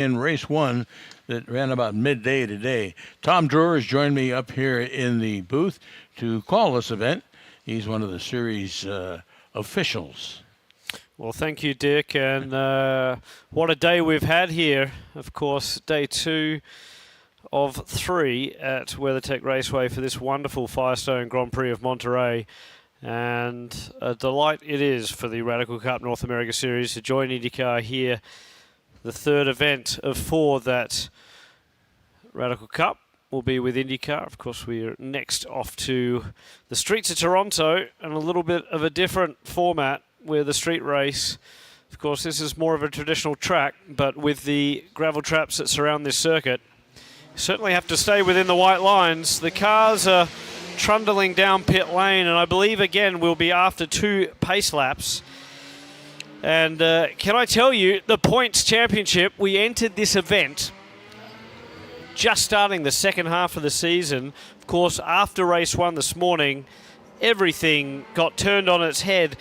in race one that ran about midday today. Tom Drewer has joined me up here in the booth to call this event. He's one of the series officials. Well, thank you, Dick, and what a day we've had here. Of course, day 2 of 3 at WeatherTech Raceway for this wonderful Firestone Grand Prix of Monterey. And a delight it is for the Radical Cup North America Series to join IndyCar here, the third event of 4 that Radical Cup will be with IndyCar. Of course, we are next off to the streets of Toronto and a little bit of a different format with the street race. Of course, this is more of a traditional track, but with the gravel traps that surround this circuit, you certainly have to stay within the white lines. The cars are trundling down pit lane, and I believe again we'll be after 2 pace laps. And can I tell you, the points championship, we entered this event just starting the second half of the season. Of course, after race 1 this morning, everything got turned on its head.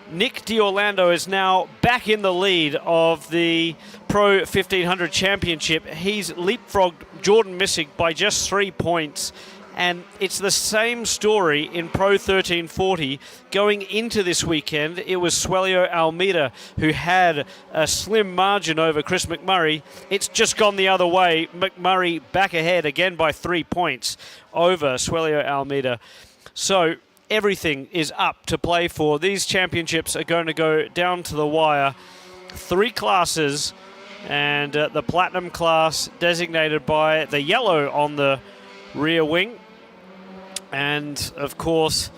Nick D'Orlando is now back in the lead of the Pro 1500 Championship. He's leapfrogged Jordan Missig by just 3 points. And it's the same story in Pro 1340. Going into this weekend, it was Suelio Almeida who had a slim margin over Chris McMurray. It's just gone the other way. McMurray back ahead again by 3 points over Suelio Almeida. So everything is up to play for. These championships are going to go down to the wire. 3 classes, and the Platinum class designated by the yellow on the rear wing. And, of course,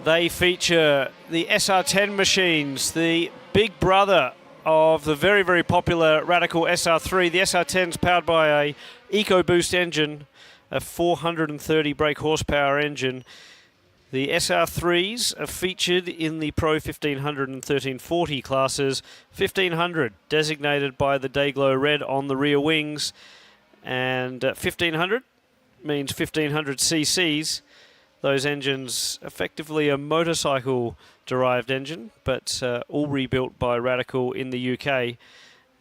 they feature the SR10 machines, the big brother of the very, very popular Radical SR3. The SR10 is powered by a EcoBoost engine, a 430 brake horsepower engine. The SR3s are featured in the Pro 1500 and 1340 classes. 1500 designated by the Dayglow red on the rear wings. And 1500 means 1500 cc's. Those engines effectively a motorcycle-derived engine, but all rebuilt by Radical in the UK.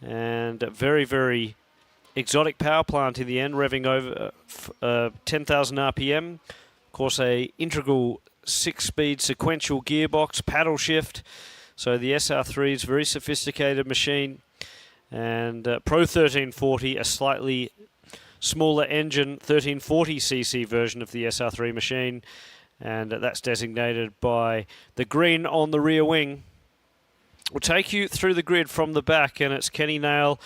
And a very, very exotic power plant in the end, revving over 10,000 RPM. Of course, a integral 6-speed sequential gearbox, paddle shift. So the SR3 is a very sophisticated machine. And Pro 1340, a slightly smaller engine, 1340cc version of the SR3 machine, and that's designated by the green on the rear wing. We'll take you through the grid from the back, and it's Kenny Nail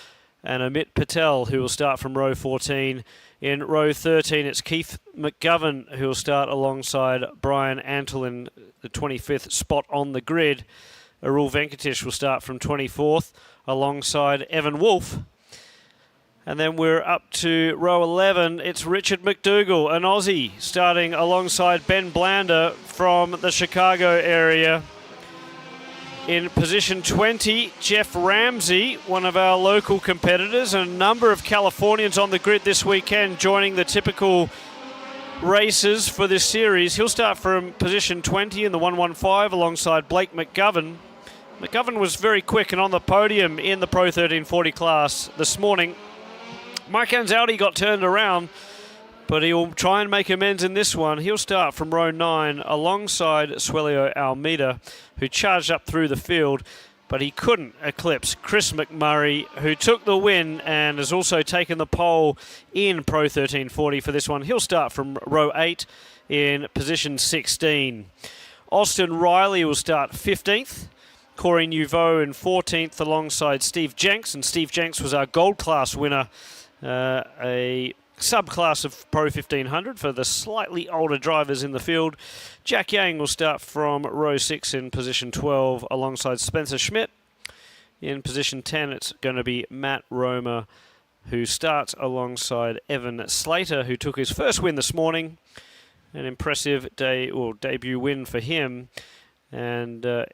and Amit Patel who will start from row 14. In row 13, it's Keith McGovern who will start alongside Brian Antolin, the 25th spot on the grid. Arul Venkatesh will start from 24th alongside Evan Wolf. And then we're up to row 11. It's Richard McDougall, an Aussie, starting alongside Ben Blander from the Chicago area. In position 20, Jeff Ramsey, one of our local competitors, and a number of Californians on the grid this weekend joining the typical races for this series. He'll start from position 20 in the 115 alongside Blake McGovern. McGovern was very quick and on the podium in the Pro 1340 class this morning. Mike Anzaldi got turned around, but he'll try and make amends in this one. He'll start from row 9 alongside Suelio Almeida, who charged up through the field, but he couldn't eclipse Chris McMurray, who took the win and has also taken the pole in Pro 1340 for this one. He'll start from row 8 in position 16. Austin Riley will start 15th. Corey Nouveau in 14th alongside Steve Jenks, and Steve Jenks was our gold class winner, a subclass of Pro 1500 for the slightly older drivers in the field. Jack Yang will start from row 6 in position 12 alongside Spencer Schmidt. In position 10, it's going to be Matt Roma, who starts alongside Evan Slater, who took his first win this morning. An impressive debut win for him, and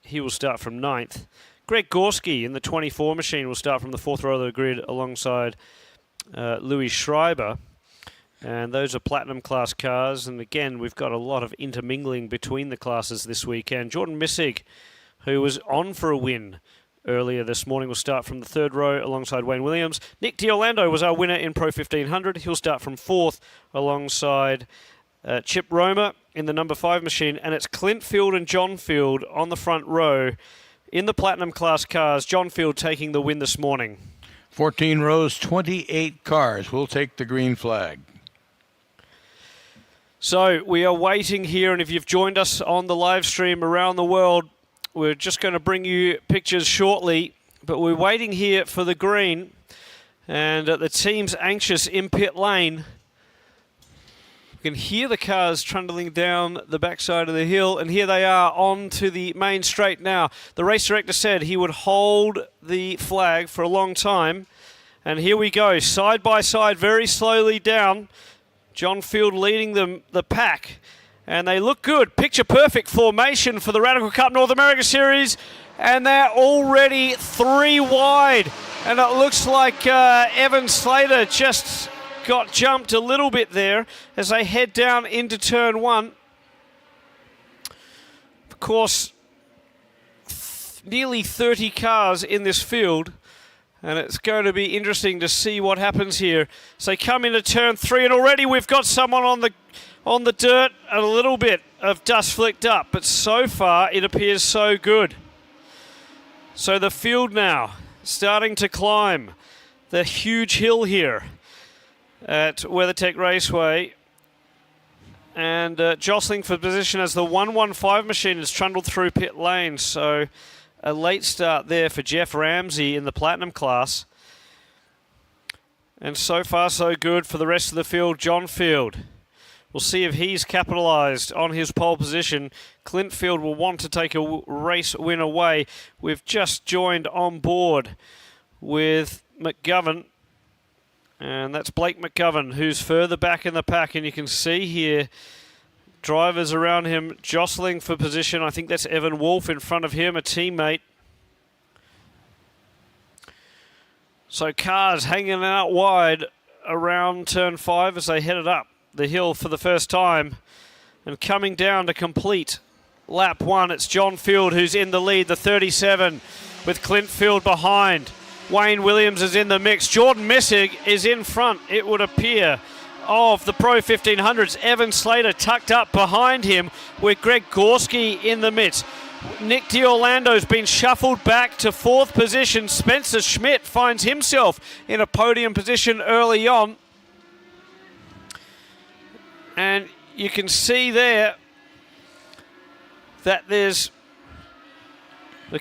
he will start from 9th. Greg Gorski in the 24 machine will start from the 4th row of the grid alongside Louis Schreiber. And those are Platinum class cars. And again, we've got a lot of intermingling between the classes this weekend. Jordan Missig, who was on for a win earlier this morning will start from the third row alongside Wayne Williams. Nick D'Orlando was our winner in Pro 1500. He'll start from fourth alongside Chip Roma in the number 5 machine. And it's Clint Field and John Field on the front row in the Platinum Class cars. John Field taking the win this morning. 14 rows, 28 cars. We'll take the green flag. So we are waiting here, and if you've joined us on the live stream around the world, we're just going to bring you pictures shortly, but we're waiting here for the green, and the team's anxious in pit lane. You can hear the cars trundling down the backside of the hill, and here they are on to the main straight now. The race director said he would hold the flag for a long time, and here we go, side by side, very slowly down. John Field leading the pack, and they look good. Picture perfect formation for the Radical Cup North America Series, and they're already 3 wide, and it looks like Evan Slater just got jumped a little bit there as they head down into turn 1. Of course, nearly 30 cars in this field, and it's going to be interesting to see what happens here. So they come into turn 3, and already we've got someone on the dirt, and a little bit of dust flicked up, but so far it appears so good. So the field now starting to climb the huge hill here at WeatherTech Raceway, and jostling for position as the 115 machine has trundled through pit lane. So a late start there for Jeff Ramsey in the Platinum class. And so far so good for the rest of the field. John Field, we'll see if he's capitalised on his pole position. Clint Field will want to take a race win away. We've just joined on board with McGovern, and that's Blake McGovern, who's further back in the pack, and you can see here drivers around him jostling for position. I think that's Evan Wolf in front of him, a teammate. So cars hanging out wide around turn 5 as they headed up the hill for the first time, and coming down to complete lap 1, it's John Field who's in the lead, the 37, with Clint Field behind. Wayne Williams is in the mix. Jordan Missig is in front, it would appear, of the Pro 1500s. Evan Slater tucked up behind him with Greg Gorski in the midst. Nick D'Orlando's been shuffled back to 4th position. Spencer Schmidt finds himself in a podium position early on. And you can see there that the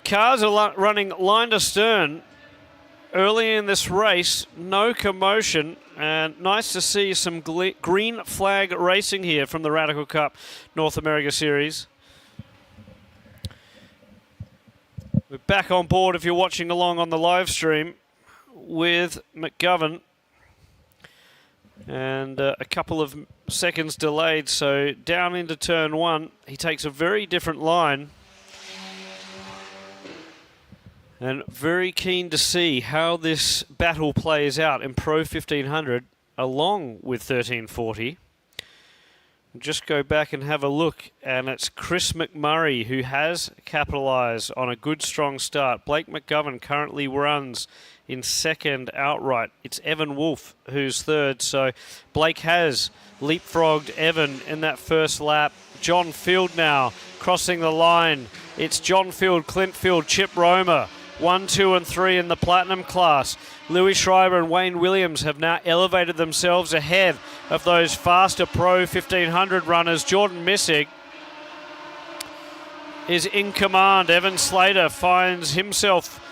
cars are running line to stern early in this race. No commotion, and nice to see some green flag racing here from the Radical Cup North America Series. We're back on board, if you're watching along on the live stream, with McGovern, and a couple of seconds delayed, so down into turn 1 he takes a very different line, and very keen to see how this battle plays out in Pro 1500 along with 1340. Just go back and have a look, and it's Chris McMurray who has capitalised on a good strong start. Blake McGovern currently runs in 2nd outright. It's Evan Wolf who's 3rd, so Blake has leapfrogged Evan in that first lap. John Field now crossing the line. It's John Field, Clint Field, Chip Roma, 1, 2 and 3 in the Platinum class. Louis Schreiber and Wayne Williams have now elevated themselves ahead of those faster Pro 1500 runners. Jordan Missig is in command. Evan Slater finds himself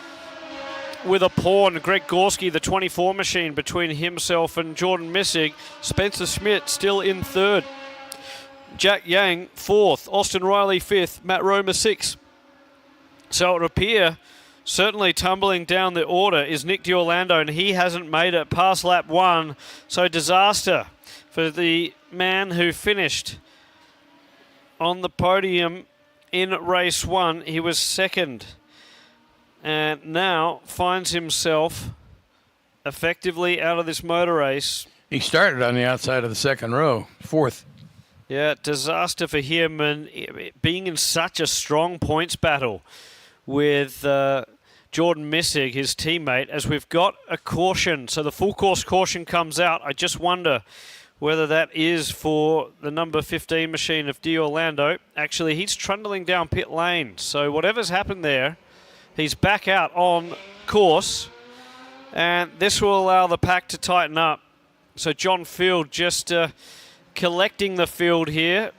with a pawn. Greg Gorski, the 24 machine, between himself and Jordan Missig. Spencer Schmidt still in 3rd. Jack Yang 4th. Austin Riley 5th. Matt Roma 6th. So it would appear, certainly tumbling down the order, is Nick D'Orlando, and he hasn't made it past lap 1. So disaster for the man who finished on the podium in race 1. He was 2nd, and now finds himself effectively out of this motor race. He started on the outside of the 2nd row, 4th. Yeah, disaster for him, and being in such a strong points battle with Jordan Missig, his teammate, as we've got a caution. So the full course caution comes out. I just wonder whether that is for the number 15 machine of D'Orlando. Actually, he's trundling down pit lane. So whatever's happened there, he's back out on course. And this will allow the pack to tighten up. So John Field just collecting the field here.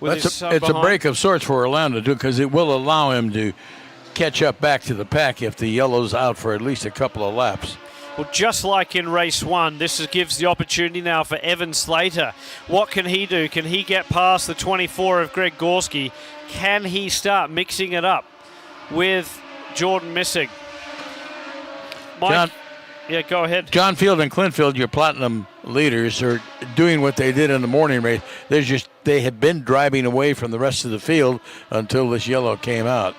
It's a break of sorts for Orlando, too, because it will allow him to catch up back to the pack if the yellow's out for at least a couple of laps. Well, just like in race 1, this gives the opportunity now for Evan Slater. What can he do? Can he get past the 24 of Greg Gorski? Can he start mixing it up with Jordan Missig? Mike, yeah, go ahead. John Field and Clint Field, your platinum leaders, are doing what they did in the morning race. They had been driving away from the rest of the field until this yellow came out.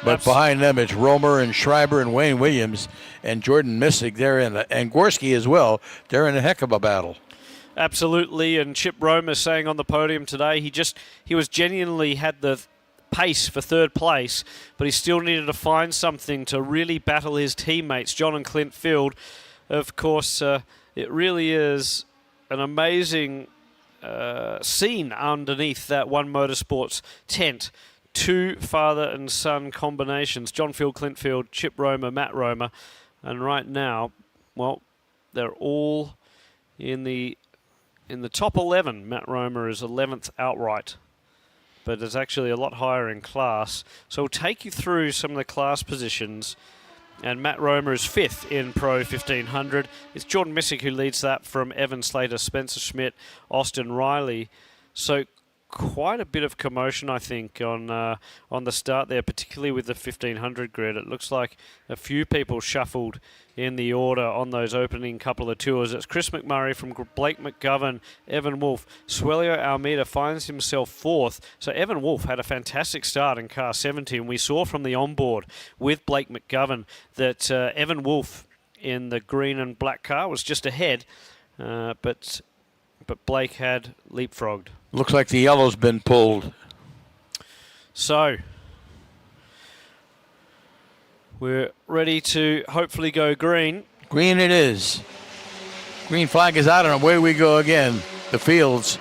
But behind them, it's Romer and Schreiber and Wayne Williams and Jordan Missig. And Gorski as well. They're in a heck of a battle. Absolutely. And Chip Romer saying on the podium today, he was genuinely had the pace for third place, but he still needed to find something to really battle his teammates, John and Clint Field. Of course, it really is an amazing scene underneath that One Motorsports tent. 2 father and son combinations, John Field, Clint Field, Chip Romer, Matt Romer. And right now, well, they're all in the top 11. Matt Romer is 11th outright, but it's actually a lot higher in class. So we'll take you through some of the class positions. And Matt Romer is 5th in Pro 1500. It's Jordan Missig who leads that from Evan Slater, Spencer Schmidt, Austin Riley. So quite a bit of commotion, I think, on the start there, particularly with the 1500 grid. It looks like a few people shuffled in the order on those opening couple of tours. It's Chris McMurray from Blake McGovern, Evan Wolf. Suelio Almeida finds himself 4th. So Evan Wolf had a fantastic start in car 70, and we saw from the onboard with Blake McGovern that Evan Wolf in the green and black car was just ahead, but Blake had leapfrogged. Looks like the yellow's been pulled. So we're ready to hopefully go green. Green it is. Green flag is out and away we go again. The fields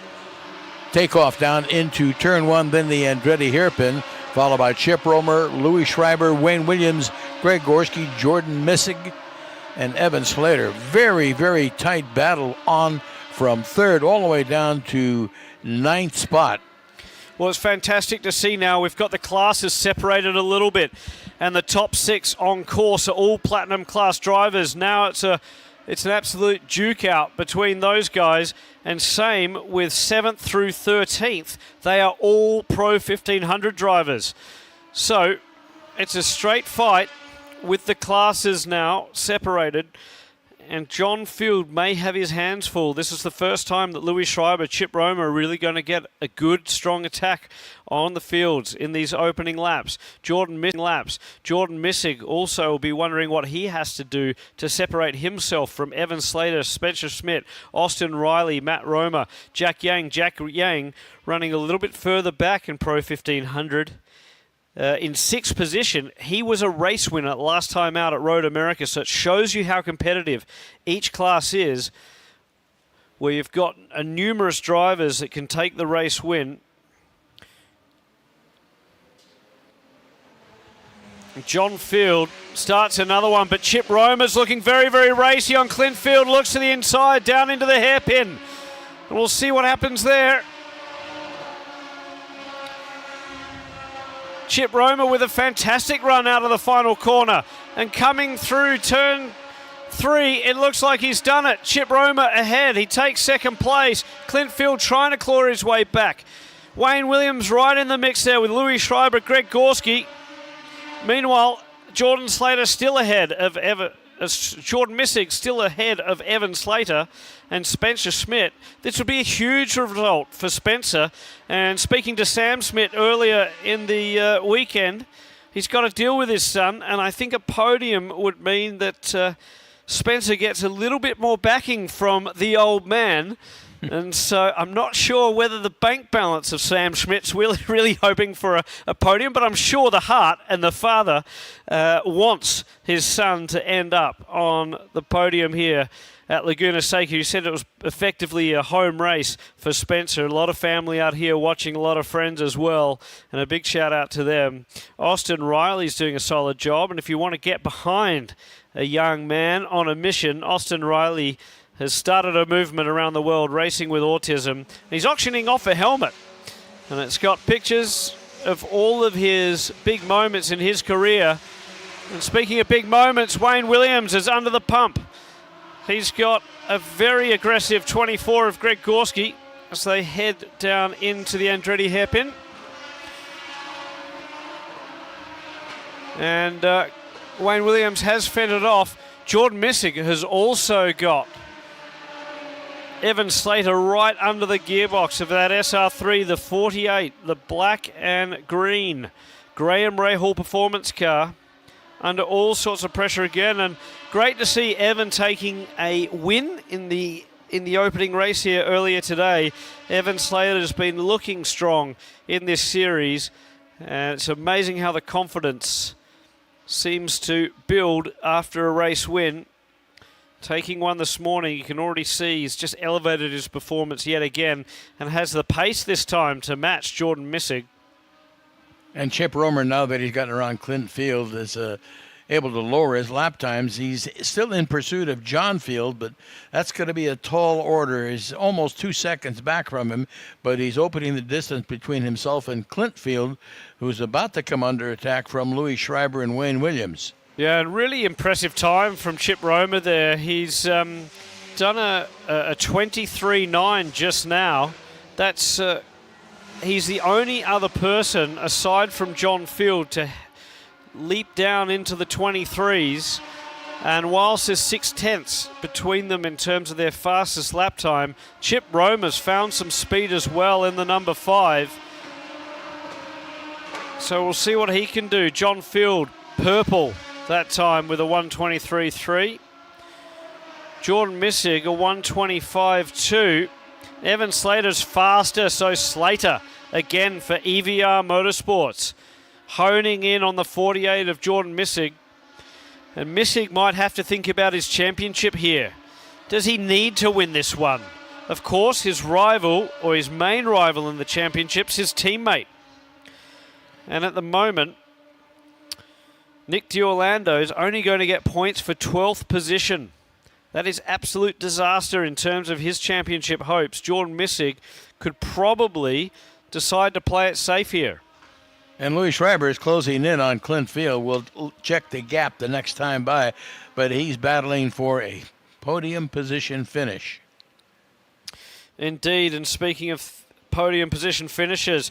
take off down into turn 1, then the Andretti hairpin, followed by Chip Romer, Louis Schreiber, Wayne Williams, Greg Gorski, Jordan Missig, and Evan Slater. Very, very tight battle on from 3rd all the way down to 9th spot. Well, it's fantastic to see now. We've got the classes separated a little bit, and the top 6 on course are all platinum class drivers. Now it's an absolute duke out between those guys, and same with 7th through 13th. They are all Pro 1500 drivers. So it's a straight fight with the classes now separated. And John Field may have his hands full. This is the first time that Louis Schreiber, Chip Romer are really going to get a good, strong attack on the fields in these opening laps. Jordan Missig also will be wondering what he has to do to separate himself from Evan Slater, Spencer Schmidt, Austin Riley, Matt Romer, Jack Yang running a little bit further back in Pro 1500. In 6th position, he was a race winner last time out at Road America, so it shows you how competitive each class is, where you've got numerous drivers that can take the race win. John Field starts another one, but Chip Romer's looking very, very racy on Clint Field, looks to the inside, down into the hairpin. And we'll see what happens there. Chip Romer with a fantastic run out of the final corner. And coming through turn 3, it looks like he's done it. Chip Romer ahead. He takes 2nd place. Clint Field trying to claw his way back. Wayne Williams right in the mix there with Louis Schreiber, Greg Gorski. Meanwhile, Jordan Slater still ahead of Jordan Missig still ahead of Evan Slater and Spencer Schmidt. This would be a huge result for Spencer. And speaking to Sam Schmidt earlier in the weekend, he's got to deal with his son, and I think a podium would mean that Spencer gets a little bit more backing from the old man. And so I'm not sure whether the bank balance of Sam Schmidt's really hoping for a podium, but I'm sure the heart and the father wants his son to end up on the podium here at Laguna Seca. You said it was effectively a home race for Spencer. A lot of family out here watching, a lot of friends as well, and a big shout out to them. Austin Riley's doing a solid job, and if you want to get behind a young man on a mission, Austin Riley has started a movement around the world racing with autism. He's auctioning off a helmet, and it's got pictures of all of his big moments in his career. And speaking of big moments, Wayne Williams is under the pump. He's got a very aggressive 24 of Greg Gorski as they head down into the Andretti hairpin. And Wayne Williams has fended off. Jordan Missig has also got Evan Slater right under the gearbox of that SR3, the 48, the black and green Graham Rahal performance car, under all sorts of pressure again. And great to see Evan taking a win in the opening race here earlier today. Evan Slater has been looking strong in this series, and it's amazing how the confidence seems to build after a race win. Taking one this morning, you can already see he's just elevated his performance yet again and has the pace this time to match Jordan Missig. And Chip Romer, now that he's gotten around Clint Field, is able to lower his lap times. He's still in pursuit of John Field, but that's going to be a tall order. He's almost 2 seconds back from him, but he's opening the distance between himself and Clint Field, who's about to come under attack from Louis Schreiber and Wayne Williams. Yeah, and really impressive time from Chip Romer there. He's done a 23.9 just now. That's he's the only other person aside from John Field to leap down into the 23s. And whilst there's 0.6 between them in terms of their fastest lap time, Chip Romer's found some speed as well in the number 5. So we'll see what he can do. John Field, purple that time with a 1:23.3. Jordan Missig, a 1:25.2. Evan Slater's faster, so Slater again for EVR Motorsports. Honing in on the 48 of Jordan Missig. And Missig might have to think about his championship here. Does he need to win this one? Of course, his rival, or his main rival in the championship's his teammate. And at the moment, Nick D'Orlando is only going to get points for 12th position. That is absolute disaster in terms of his championship hopes. Jordan Missig could probably decide to play it safe here. And Louis Schreiber is closing in on Clint Field. We'll check the gap the next time by, but he's battling for a podium position finish. Indeed, and speaking of podium position finishes,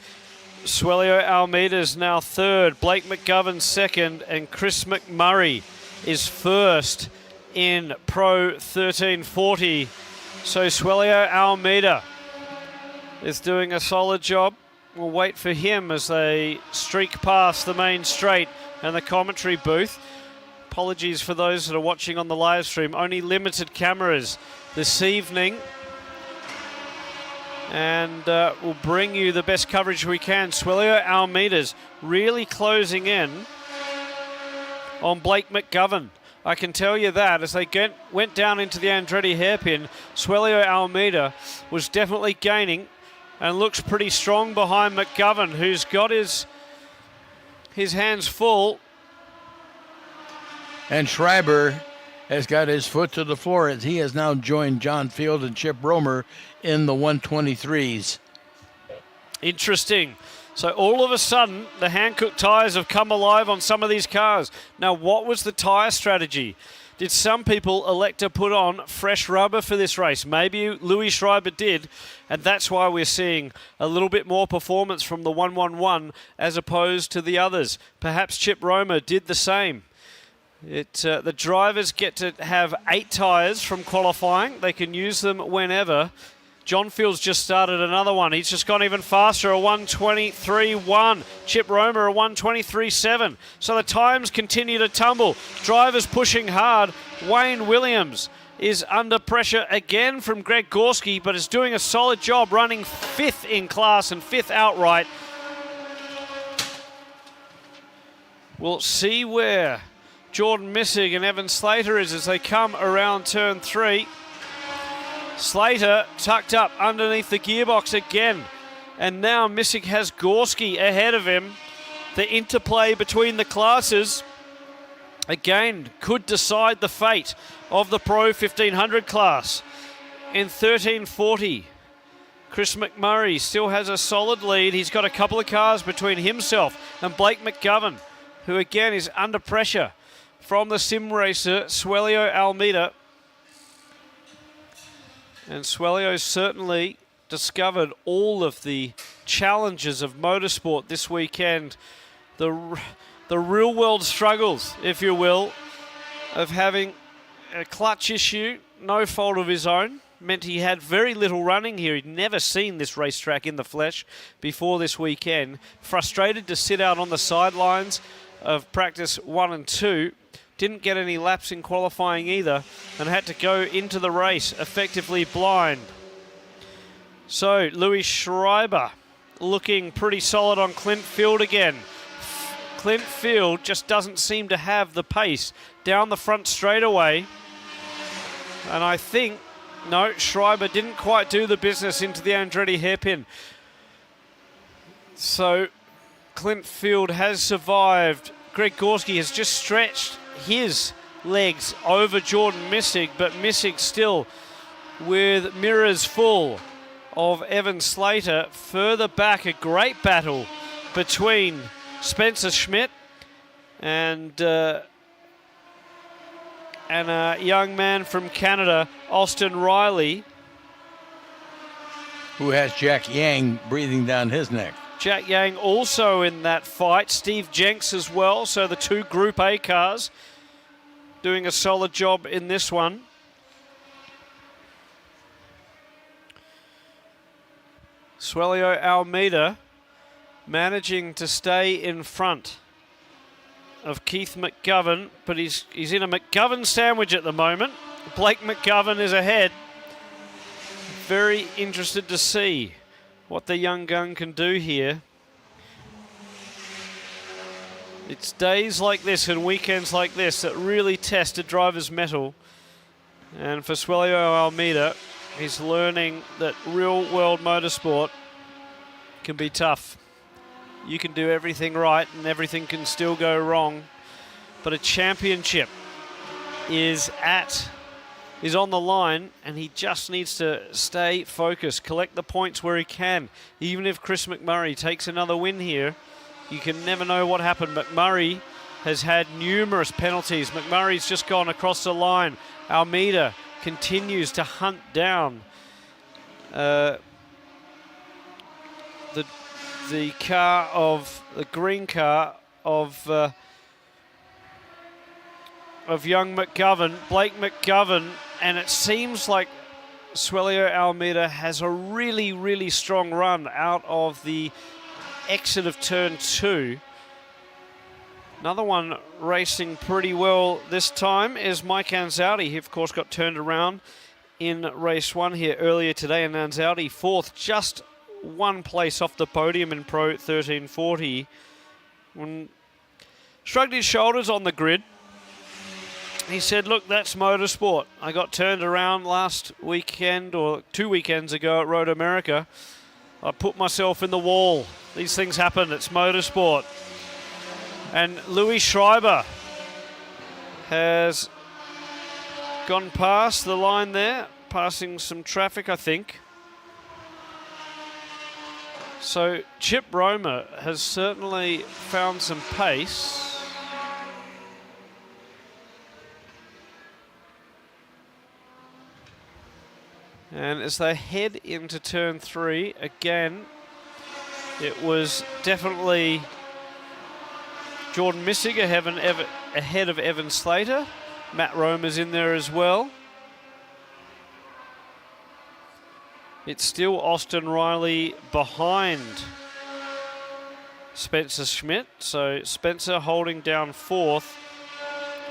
Suelio Almeida is now 3rd, Blake McGovern 2nd, and Chris McMurray is 1st in Pro 1340. So Suelio Almeida is doing a solid job. We'll wait for him as they streak past the main straight and the commentary booth. Apologies for those that are watching on the live stream. Only limited cameras this evening. And we'll bring you the best coverage we can. Suelio Almeida's really closing in on Blake McGovern. I can tell you that as they went down into the Andretti hairpin, Suelio Almeida was definitely gaining and looks pretty strong behind McGovern, who's got his hands full. And Schreiber has got his foot to the floor as he has now joined John Field and Chip Romer in the 123s. Interesting. So all of a sudden, the Hankook tyres have come alive on some of these cars. Now, what was the tyre strategy? Did some people elect to put on fresh rubber for this race? Maybe Louis Schreiber did, and that's why we're seeing a little bit more performance from the 111 as opposed to the others. Perhaps Chip Romer did the same. The drivers get to have 8 tyres from qualifying. They can use them whenever. John Field's just started another one. He's just gone even faster, a 1:23.1. Chip Romer, a 1:23.7. So the times continue to tumble. Drivers pushing hard. Wayne Williams is under pressure again from Greg Gorski, but is doing a solid job running 5th in class and 5th outright. We'll see where Jordan Missig and Evan Slater is as they come around turn 3. Slater tucked up underneath the gearbox again. And now Missig has Gorski ahead of him. The interplay between the classes, again, could decide the fate of the Pro 1500 class. In 1340, Chris McMurray still has a solid lead. He's got a couple of cars between himself and Blake McGovern, who again is under pressure from the sim racer, Swelio Almeida. And Swelio certainly discovered all of the challenges of motorsport this weekend. The real world struggles, if you will, of having a clutch issue, no fault of his own, meant he had very little running here. He'd never seen this racetrack in the flesh before this weekend. Frustrated to sit out on the sidelines of practice 1 and 2. Didn't get any laps in qualifying either, and had to go into the race effectively blind. So Louis Schreiber looking pretty solid on Clint Field again. Clint Field just doesn't seem to have the pace down the front straightaway. And I think, no, Schreiber didn't quite do the business into the Andretti hairpin. So Clint Field has survived. Greg Gorski has just stretched his legs over Jordan Missig, but Missig still with mirrors full of Evan Slater. Further back, a great battle between Spencer Schmidt and a young man from Canada, Austin Riley, who has Jack Yang breathing down his neck. Jack Yang also in that fight. Steve Jenks as well. So the 2 Group A cars doing a solid job in this one. Swelio Almeida managing to stay in front of Keith McGovern, but he's in a McGovern sandwich at the moment. Blake McGovern is ahead. Very interested to see what the young gun can do here. It's days like this and weekends like this that really test a driver's mettle. And for Swelio Almeida, he's learning that real-world motorsport can be tough. You can do everything right and everything can still go wrong. But a championship is on the line, and he just needs to stay focused, collect the points where he can. Even if Chris McMurray takes another win here, you can never know what happened. McMurray has had numerous penalties. McMurray's just gone across the line. Almeida continues to hunt down the green car of young McGovern, Blake McGovern, and it seems like Swelio Almeida has a really, really strong run out of the exit of turn 2. Another one racing pretty well this time is Mike Anzaldi. He, of course, got turned around in race 1 here earlier today, and Anzaldi 4th, just 1 place off the podium in Pro 1340. When shrugged his shoulders on the grid, he said, look, that's motorsport. I got turned around last weekend, or 2 weekends ago at Road America. I put myself in the wall. These things happen. It's motorsport. And Louis Schreiber has gone past the line there, passing some traffic, I think. So Chip Romer has certainly found some pace. And as they head into turn 3, again, it was definitely Jordan Missig ahead of Evan Slater. Matt Romer's in there as well. It's still Austin Riley behind Spencer Schmidt. So Spencer holding down 4th.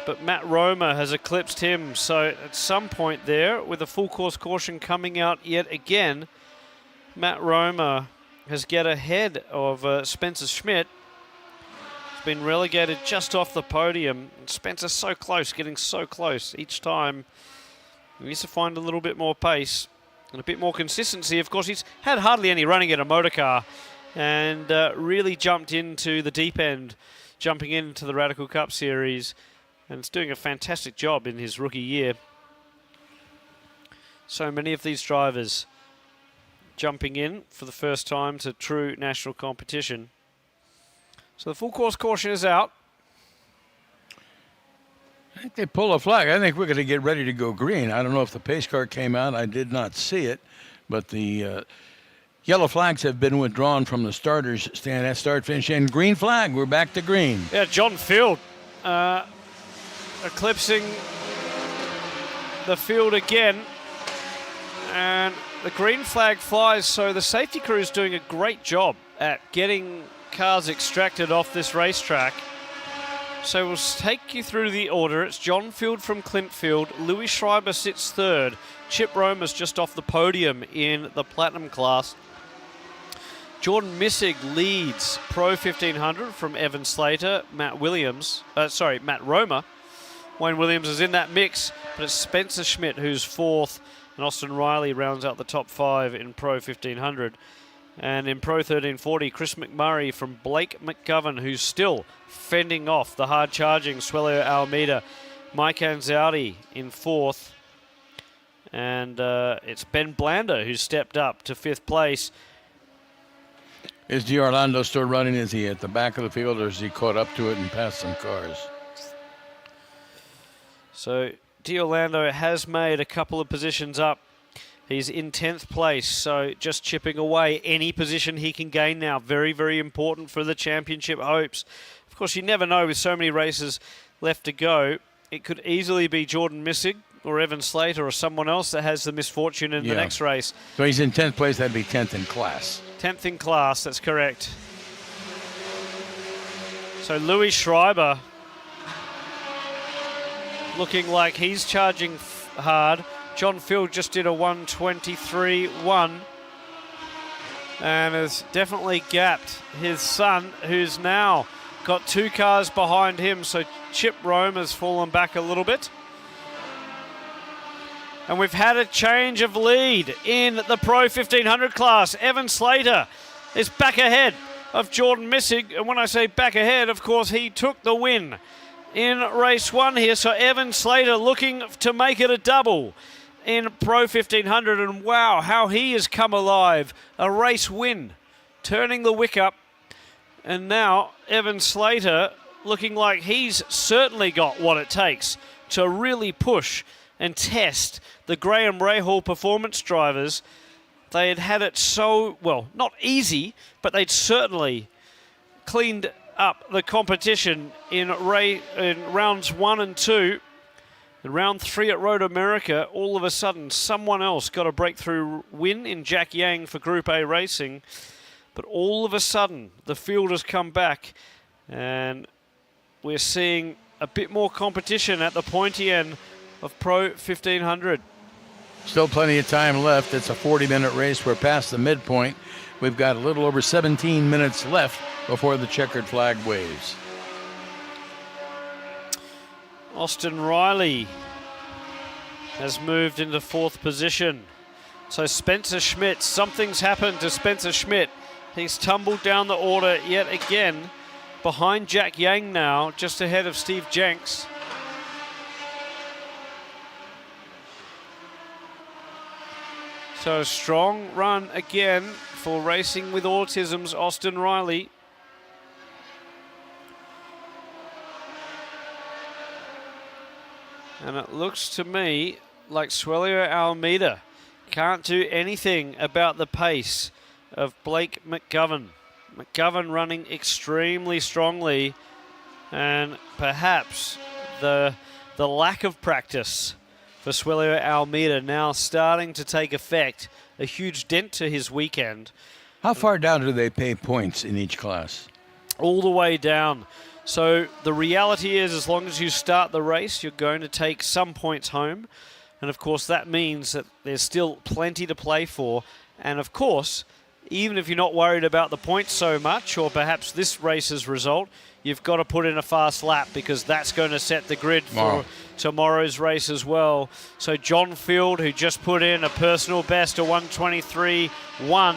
but Matt Roma has eclipsed him. So at some point there, with a full course caution coming out yet again, Matt Roma has get ahead of Spencer Schmidt. He's been relegated just off the podium. And Spencer's so close, getting so close each time. He needs to find a little bit more pace and a bit more consistency. Of course, he's had hardly any running in a motor car and really jumped into the deep end, jumping into the Radical Cup Series, and it's doing a fantastic job in his rookie year. So many of these drivers jumping in for the first time to true national competition. So the full course caution is out. I think they pull a flag. I think we're going to get ready to go green. I don't know if the pace car came out. I did not see it, but the yellow flags have been withdrawn from the starters stand at start finish, and green flag. We're back to green. Yeah, John Field eclipsing the field again, and the green flag flies. So the safety crew is doing a great job at getting cars extracted off this racetrack. So we'll take you through the order. It's John Field from Clintfield. Louis Schreiber sits third. Chip Romer's just off the podium in the Platinum class. Jordan Missig leads Pro 1500 from Evan Slater. Matt Roma. Wayne Williams is in that mix, but it's Spencer Schmidt who's fourth, and Austin Riley rounds out the top five in Pro 1500. And in Pro 1340, Chris McMurray from Blake McGovern, who's still fending off the hard-charging Suelio Almeida. Mike Anzaldi in fourth. And it's Ben Blander who's stepped up to fifth place. Is D'Orlando still running? Is he at the back of the field, or is he caught up to it and passed some cars? So D'Orlando has made a couple of positions up. He's in 10th place, so just chipping away any position he can gain now. Very, very important for the championship hopes. Of course, you never know with so many races left to go. It could easily be Jordan Missig or Evan Slater or someone else that has the misfortune in the next race. So he's in 10th place. That'd be 10th in class. 10th in class, that's correct. So Louis Schreiber looking like he's charging hard. John Field just did a 1:23.1 and has definitely gapped his son, who's now got two cars behind him. So Chip Rome has fallen back a little bit. And we've had a change of lead in the Pro 1500 class. Evan Slater is back ahead of Jordan Missig. And when I say back ahead, of course, he took the win in race one here. So Evan Slater looking to make it a double in Pro 1500. And wow, how he has come alive. A race win, turning the wick up. And now Evan Slater looking like he's certainly got what it takes to really push and test the Graham Rahal performance drivers. They had it so, well, not easy, but they'd certainly cleaned up the competition in rounds 1 and 2. In round 3 at Road America, all of a sudden, someone else got a breakthrough win in Jack Yang for Group A Racing. But all of a sudden, the field has come back, and we're seeing a bit more competition at the pointy end of Pro 1500. Still plenty of time left. It's a 40-minute race. We're past the midpoint. We've got a little over 17 minutes left before the checkered flag waves. Austin Riley has moved into 4th position. So Spencer Schmidt, something's happened to Spencer Schmidt. He's tumbled down the order yet again. Behind Jack Yang now, just ahead of Steve Jenks. So a strong run again for Racing with Autism's Austin Riley. And it looks to me like Suelio Almeida can't do anything about the pace of Blake McGovern. McGovern running extremely strongly, and perhaps the lack of practice for Suelio Almeida now starting to take effect. A huge dent to his weekend. How far down do they pay points in each class? All the way down So the reality is, as long as you start the race, you're going to take some points home. And of course, that means that there's still plenty to play for. And of course, even if you're not worried about the points so much, or perhaps this race's result, you've got to put in a fast lap, because that's going to set the grid for tomorrow's race as well. So John Field, who just put in a personal best of 1:23.1.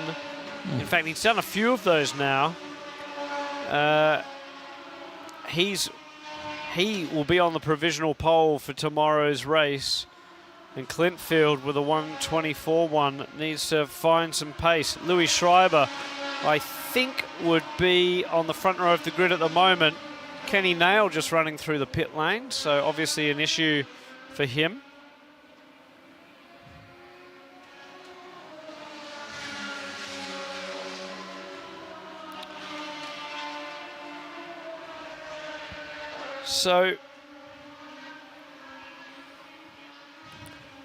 In fact, he's done a few of those now. He will be on the provisional pole for tomorrow's race. And Clint Field with a 1:24.1 needs to find some pace. Louis Schreiber, I think, would be on the front row of the grid at the moment. Kenny Nail just running through the pit lane, so obviously an issue for him. So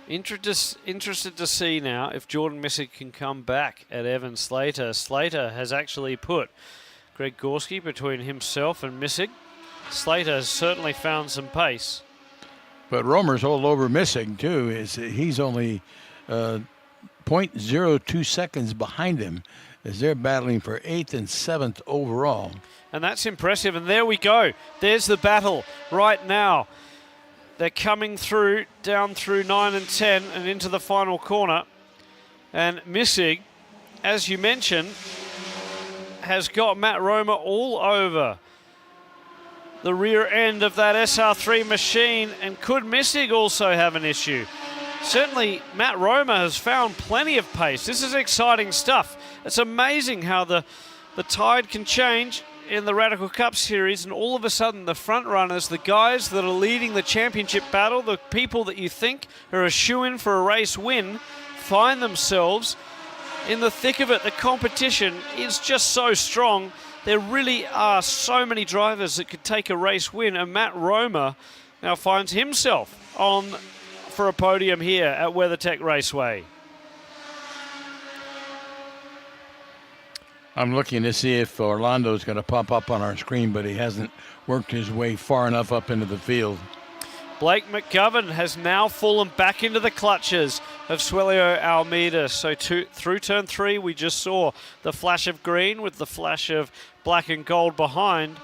interested to see now if Jordan Messick can come back at Evan Slater. Slater has actually put Greg Gorski between himself and Messick. Slater has certainly found some pace. But Romer's all over Messick, too. He's only 0.02 seconds behind him as they're battling for 8th and 7th overall. And that's impressive. And there we go. There's the battle right now. They're coming through, down through 9 and 10 and into the final corner. And Missig, as you mentioned, has got Matt Roma all over the rear end of that SR3 machine. And could Missig also have an issue? Certainly, Matt Roma has found plenty of pace. This is exciting stuff. It's amazing how the tide can change in the Radical Cup Series, and all of a sudden the front runners, the guys that are leading the championship battle, the people that you think are a shoo-in for a race win, find themselves in the thick of it. The competition is just so strong. There really are so many drivers that could take a race win, and Matt Roma now finds himself on for a podium here at WeatherTech Raceway. I'm looking to see if Orlando's going to pop up on our screen, but he hasn't worked his way far enough up into the field. Blake McGovern has now fallen back into the clutches of Suelio Almeida. So through turn 3, we just saw the flash of green with the flash of black and gold behind.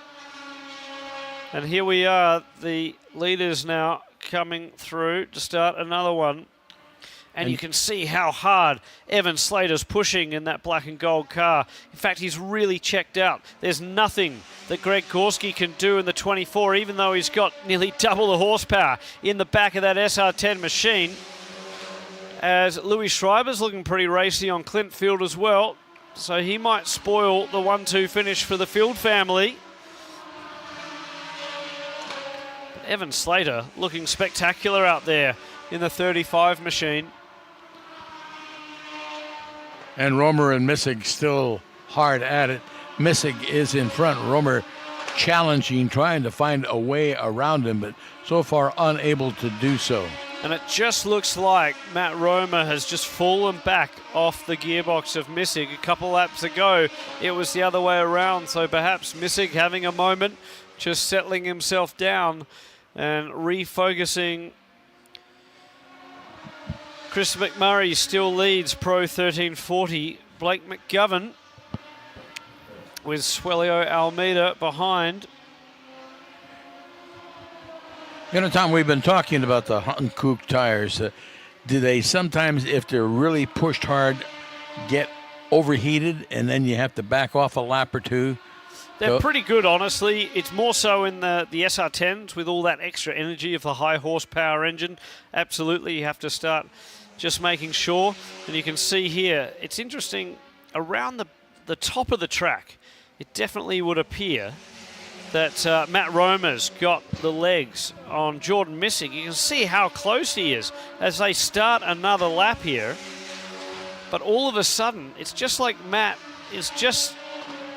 And here we are, the leaders now coming through to start another one. And you can see how hard Evan Slater's pushing in that black and gold car. In fact, he's really checked out. There's nothing that Greg Gorski can do in the 24, even though he's got nearly double the horsepower in the back of that SR10 machine. As Louis Schreiber's looking pretty racy on Clint Field as well. So he might spoil the 1-2 finish for the Field family. But Evan Slater looking spectacular out there in the 35 machine. And Romer and Missig still hard at it. Missig is in front. Romer challenging, trying to find a way around him, but so far unable to do so. And it just looks like Matt Roma has just fallen back off the gearbox of Missig. A couple laps ago, it was the other way around. So perhaps Missig having a moment, just settling himself down and refocusing. Chris McMurray still leads Pro 1340. Blake McGovern with Suelio Almeida behind. You know, Tom, we've been talking about the Hankook tires. Do they sometimes, if they're really pushed hard, get overheated and then you have to back off a lap or two? They're pretty good, honestly. It's more so in the SR10s with all that extra energy of the high horsepower engine. Absolutely, you have to start just making sure. And you can see here, it's interesting, around the top of the track, it definitely would appear that Matt Roma's got the legs on Jordan Missig. You can see how close he is as they start another lap here. But all of a sudden, it's just like Matt is just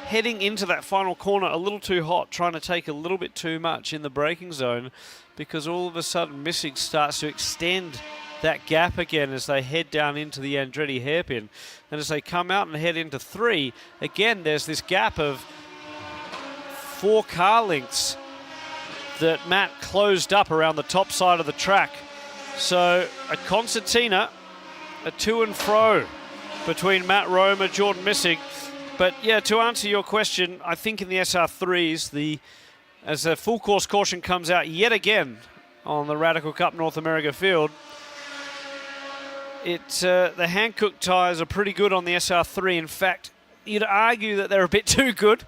heading into that final corner a little too hot, trying to take a little bit too much in the braking zone, because all of a sudden Missig starts to extend that gap again as they head down into the Andretti hairpin. And as they come out and head into 3, again, there's this gap of 4 car lengths that Matt closed up around the top side of the track. So a concertina, a to and fro between Matt Roma, Jordan Missig. But yeah, to answer your question, I think in the SR3s, as the full course caution comes out yet again on the Radical Cup North America field, the Hankook tyres are pretty good on the SR3. In fact, you'd argue that they're a bit too good.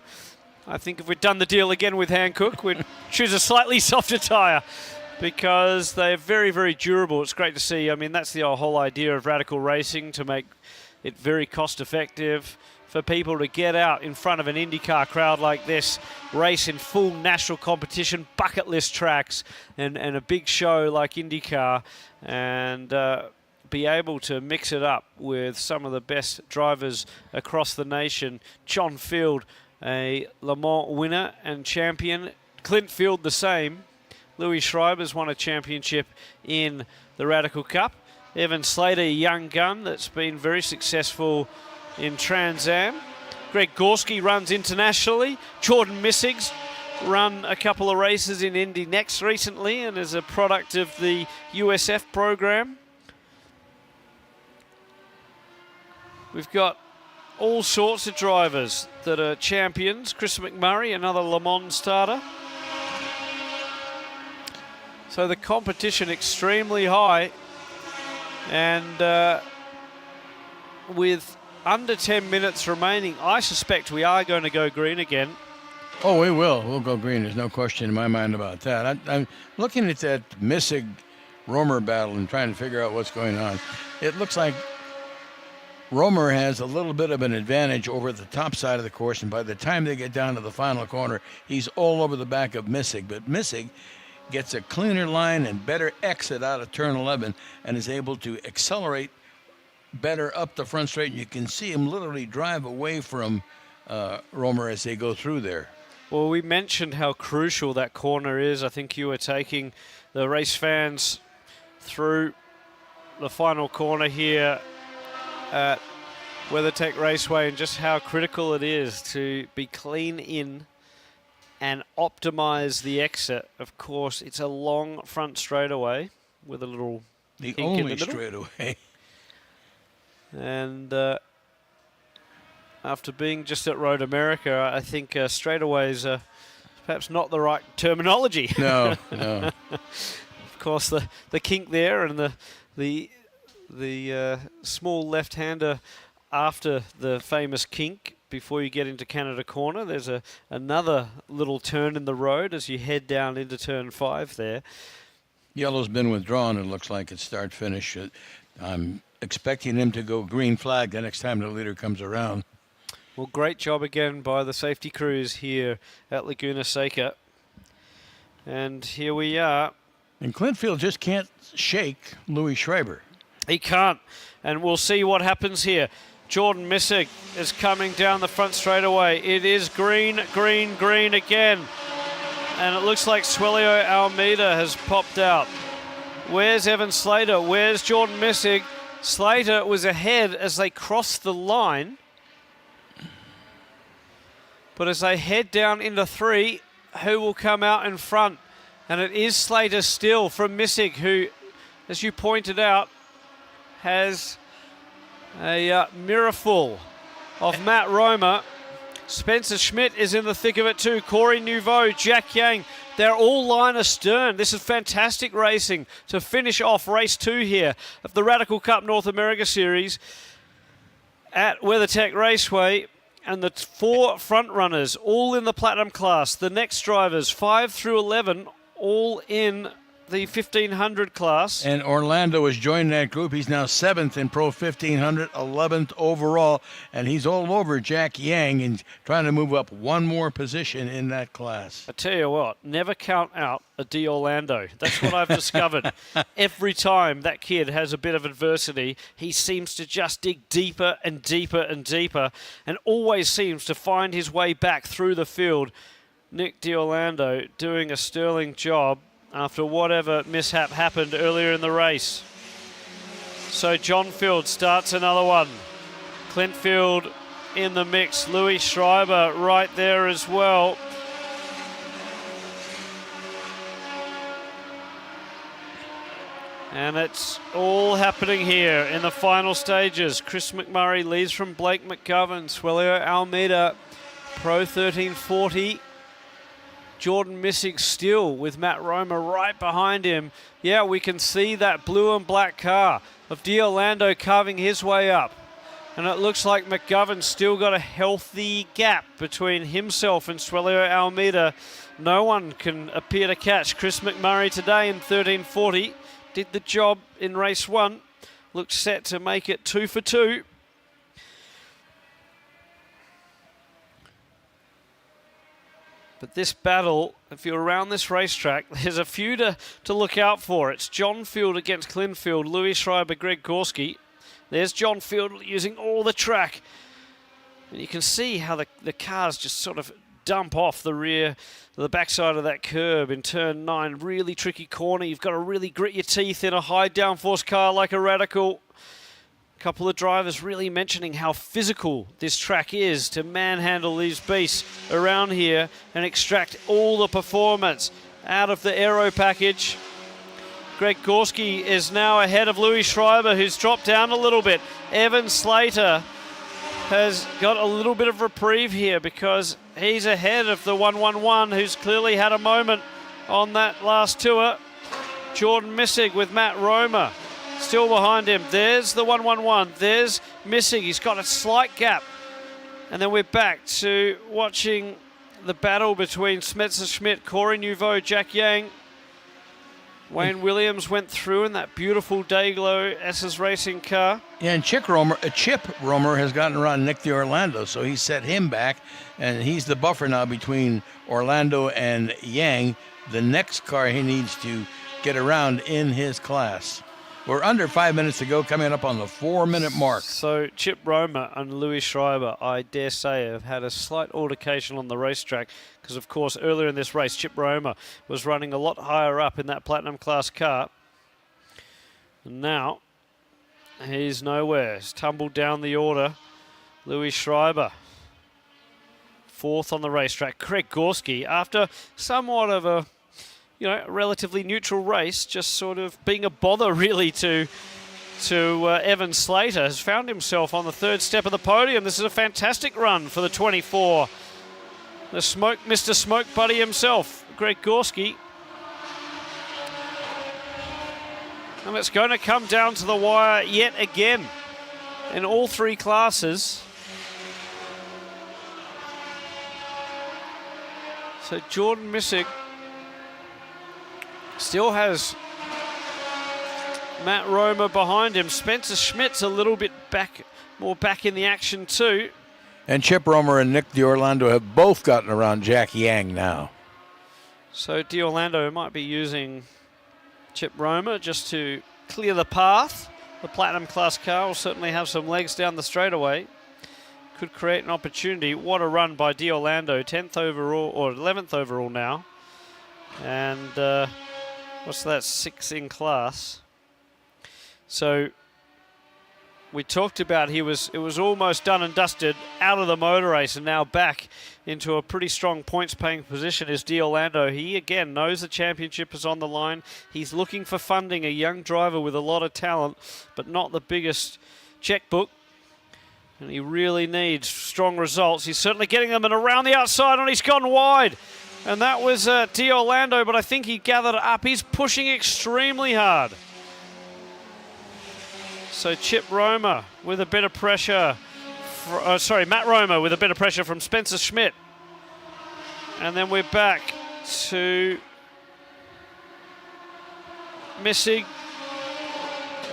I think if we'd done the deal again with Hankook, we'd choose a slightly softer tyre because they're very, very durable. It's great to see. I mean, that's the whole idea of Radical Racing, to make it very cost effective for people to get out in front of an IndyCar crowd like this, race in full national competition, bucket list tracks, and a big show like IndyCar, and be able to mix it up with some of the best drivers across the nation. John Field, a Le Mans winner and champion. Clint Field the same. Louis Schreiber's won a championship in the Radical Cup. Evan Slater, a young gun that's been very successful in Trans Am. Greg Gorski runs internationally. Jordan Missig's run a couple of races in Indy Next recently and is a product of the USF program. We've got all sorts of drivers that are champions. Chris McMurray, another Le Mans starter. So the competition extremely high, and with under 10 minutes remaining, I suspect we are going to go green again. Oh, we will. We'll go green. There's no question in my mind about that. I'm looking at that Missig-Romer battle and trying to figure out what's going on. It looks like Romer has a little bit of an advantage over the top side of the course, and by the time they get down to the final corner, he's all over the back of Missig. But Missig gets a cleaner line and better exit out of turn 11 and is able to accelerate better up the front straight. And you can see him literally drive away from Romer as they go through there. Well, we mentioned how crucial that corner is. I think you were taking the race fans through the final corner here at WeatherTech Raceway, and just how critical it is to be clean in and optimize the exit. Of course, it's a long front straightaway with a little the kink in the only middle. straightaway. And after being just at Road America, I think straightaways are perhaps not the right terminology. No, no. Of course, the kink there and the small left-hander after the famous kink before you get into Canada Corner. There's another little turn in the road as you head down into turn 5 there. Yellow's been withdrawn. It looks like it's start-finish. I'm expecting him to go green flag the next time the leader comes around. Well, great job again by the safety crews here at Laguna Seca. And here we are. And Clintfield just can't shake Louis Schreiber. He can't. And we'll see what happens here. Jordan Missig is coming down the front straightaway. It is green, green, green again. And it looks like Suelio Almeida has popped out. Where's Evan Slater? Where's Jordan Missig? Slater was ahead as they crossed the line. But as they head down into 3, who will come out in front? And it is Slater still from Missig, who, as you pointed out, has a mirrorful of Matt Roma. Spencer Schmidt is in the thick of it too. Corey Nouveau, Jack Yang, they're all line astern. This is fantastic racing to finish off race 2 here of the Radical Cup North America Series at WeatherTech Raceway. And the 4 front runners, all in the Platinum class. The next drivers, 5 through 11, all in the 1500 class. And Orlando has joined that group. He's now 7th in Pro 1500, 11th overall, and he's all over Jack Yang and trying to move up one more position in that class. I tell you what, never count out a D. Orlando. That's what I've discovered. Every time that kid has a bit of adversity, he seems to just dig deeper and deeper and deeper, and always seems to find his way back through the field. Nick D'Orlando doing a sterling job after whatever mishap happened earlier in the race. So John Field starts another one. Clint Field in the mix. Louis Schreiber right there as well. And it's all happening here in the final stages. Chris McMurray leads from Blake McGovern. Swelio Almeida, Pro 1340. Jordan Missig still with Matt Roma right behind him. Yeah, we can see that blue and black car of D'Orlando carving his way up. And it looks like McGovern's still got a healthy gap between himself and Swelio Almeida. No one can appear to catch Chris McMurray today in 1340. Did the job in race 1. Looks set to make it 2 for 2. But this battle, if you're around this racetrack, there's a few to look out for. It's John Field against Clinfield, Louis Schreiber, Greg Gorski. There's John Field using all the track. And you can see how the cars just sort of dump off the backside of that curb in turn 9. Really tricky corner. You've got to really grit your teeth in a high downforce car like a Radical. A couple of drivers really mentioning how physical this track is to manhandle these beasts around here and extract all the performance out of the aero package. Greg Gorski is now ahead of Louis Schreiber, who's dropped down a little bit. Evan Slater has got a little bit of reprieve here because he's ahead of the 111, who's clearly had a moment on that last tour. Jordan Missig with Matt Roma still behind him. There's the 111. There's Missig. He's got a slight gap. And then we're back to watching the battle between Spencer Schmidt, Corey Nouveau, Jack Yang. Wayne Williams went through in that beautiful Dayglow S's Racing car. Yeah, and Chip Romer has gotten around Nick D'Orlando, so he set him back, and he's the buffer now between Orlando and Yang, the next car he needs to get around in his class. We're under 5 minutes to go, coming up on the 4-minute mark. So Chip Romer and Louis Schreiber, I dare say, have had a slight altercation on the racetrack because, of course, earlier in this race, Chip Romer was running a lot higher up in that Platinum Class car. And now he's nowhere. He's tumbled down the order. Louis Schreiber, 4th on the racetrack. Craig Gorski, after somewhat of a relatively neutral race, just sort of being a bother really to Evan Slater, has found himself on the 3rd step of the podium. This is a fantastic run for the 24. Mr. Smoke Buddy himself, Greg Gorski. And it's going to come down to the wire yet again in all 3 classes. So Jordan Missig still has Matt Roma behind him. Spencer Schmidt's a little bit more back in the action too. And Chip Romer and Nick D'Orlando have both gotten around Jack Yang now. So D'Orlando might be using Chip Romer just to clear the path. The Platinum Class car will certainly have some legs down the straightaway. Could create an opportunity. What a run by D'Orlando, 10th overall, or 11th overall now. And what's that, 6 in class. So we talked about it was almost done and dusted out of the motor race, and now back into a pretty strong points paying position is D'Orlando. He again knows the championship is on the line. He's looking for funding, a young driver with a lot of talent, but not the biggest checkbook. And he really needs strong results. He's certainly getting them, and around the outside, and he's gone wide. And that was D'Orlando, but I think he gathered it up. He's pushing extremely hard. So Chip Roma with a bit of pressure. Matt Roma with a bit of pressure from Spencer Schmidt. And then we're back to Missig.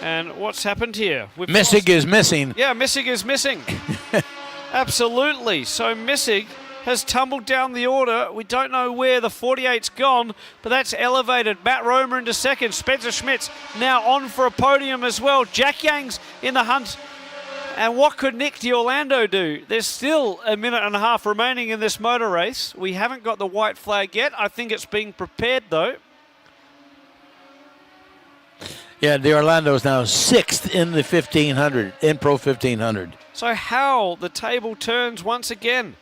And what's happened here? Missig is missing. Yeah, Missig is missing. Absolutely. So Missig has tumbled down the order. We don't know where the 48's gone, but that's elevated Matt Roma into 2nd. Spencer Schmidt's now on for a podium as well. Jack Yang's in the hunt. And what could Nick D'Orlando do? There's still a minute and a half remaining in this motor race. We haven't got the white flag yet. I think it's being prepared, though. Yeah, D'Orlando's now 6th in the 1500, in Pro 1500. So how the table turns once again.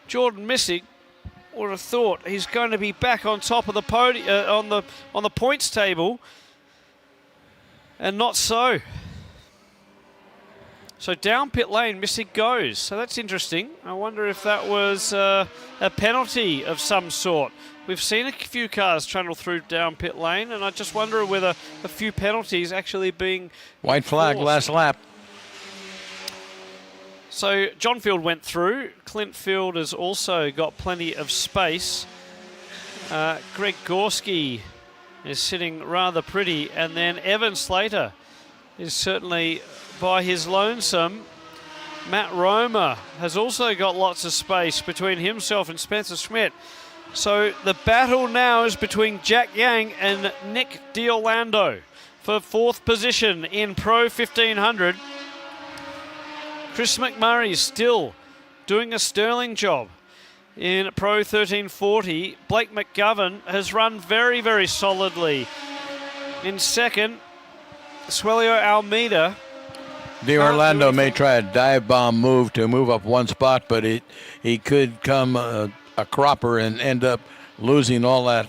Jordan Missig would have thought he's going to be back on top of the podium on the points table. And not so. So down pit lane, Missig goes. So that's interesting. I wonder if that was a penalty of some sort. We've seen a few cars trundle through down pit lane, and I just wonder whether a few penalties actually being White flag, forced. last lap. So John Field went through. Clint Field has also got plenty of space. Greg Gorski is sitting rather pretty, and then Evan Slater is certainly by his lonesome. Matt Romer has also got lots of space between himself and Spencer Schmidt. So the battle now is between Jack Yang and Nick D'Orlando for fourth position in Pro 1500. Chris McMurray still doing a sterling job in Pro 1340. Blake McGovern has run very, very solidly in second. Swelio Almeida. D'Orlando may try a dive bomb move to move up one spot, but he could come a cropper and end up losing all that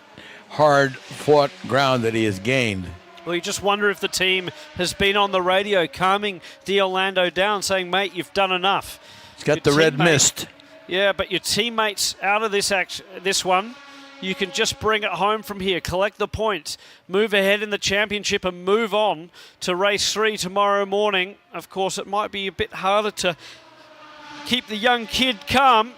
hard-fought ground that he has gained. Well, you just wonder if the team has been on the radio calming D'Orlando down, saying, mate, you've done enough. He's got the red mist. Yeah, but your teammates out of this one, you can just bring it home from here, collect the points, move ahead in the championship and move on to race 3 tomorrow morning. Of course, it might be a bit harder to keep the young kid calm.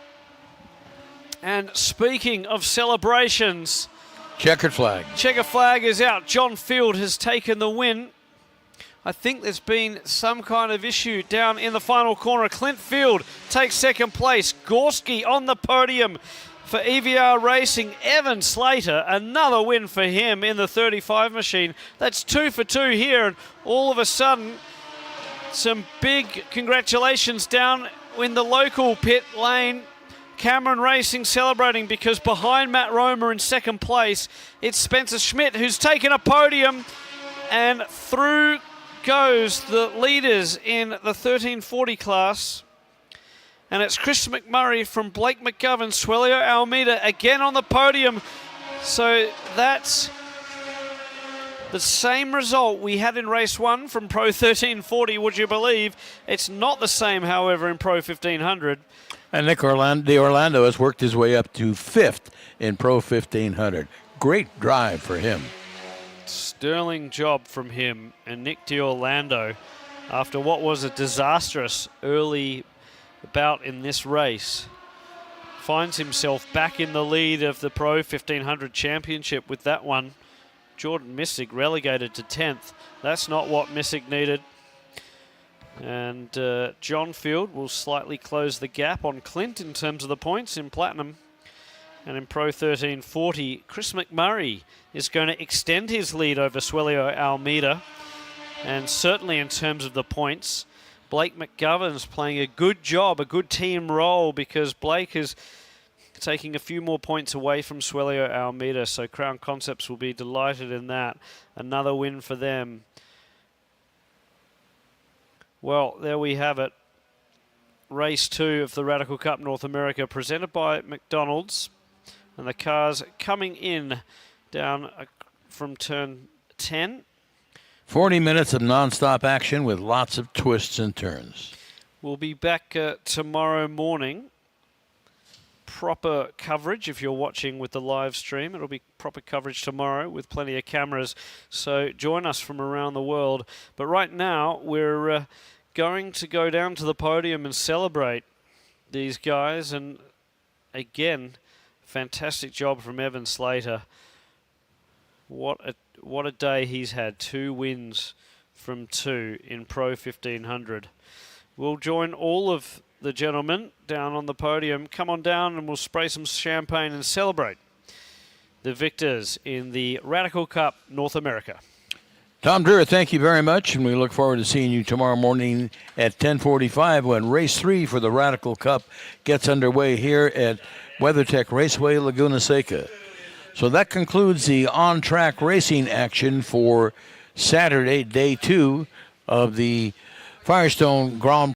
And speaking of celebrations, checkered flag. Checker flag is out. John Field has taken the win. I think there's been some kind of issue down in the final corner. Clint Field takes second place. Gorski on the podium for EVR Racing. Evan Slater, another win for him in the 35 machine. That's 2 for 2 here. And all of a sudden, some big congratulations down in the local pit lane. Cameron Racing celebrating because behind Matt Romer in second place, it's Spencer Schmidt who's taken a podium, and through goes the leaders in the 1340 class. And it's Chris McMurray from Blake McGovern, Swelio Almeida again on the podium. So that's the same result we had in race 1 from Pro 1340, would you believe? It's not the same, however, in Pro 1500. And Nick D'Orlando has worked his way up to 5th in Pro 1500. Great drive for him. Sterling job from him. And Nick D'Orlando, after what was a disastrous early bout in this race, finds himself back in the lead of the Pro 1500 Championship with that one. Jordan Missig relegated to 10th. That's not what Missig needed. And John Field will slightly close the gap on Clint in terms of the points in Platinum. And in Pro 1340, Chris McMurray is going to extend his lead over Swelio Almeida. And certainly in terms of the points, Blake McGovern's playing a good job, a good team role, because Blake is taking a few more points away from Swelio Almeida. So Crown Concepts will be delighted in that. Another win for them. Well, there we have it. Race 2 of the Radical Cup North America, presented by McDonald's. And the cars coming in down from turn 10. 40 minutes of non-stop action with lots of twists and turns. We'll be back tomorrow morning. Proper coverage if you're watching with the live stream. It'll be proper coverage tomorrow with plenty of cameras. So join us from around the world. But right now, we're going to go down to the podium and celebrate these guys. And again, fantastic job from Evan Slater. What a day he's had. 2 wins from 2 in Pro 1500. We'll join all of the gentlemen down on the podium. Come on down and we'll spray some champagne and celebrate the victors in the Radical Cup North America. Tom Dreher, thank you very much, and we look forward to seeing you tomorrow morning at 10:45 when race 3 for the Radical Cup gets underway here at WeatherTech Raceway, Laguna Seca. So that concludes the on-track racing action for Saturday, day 2 of the Firestone Grand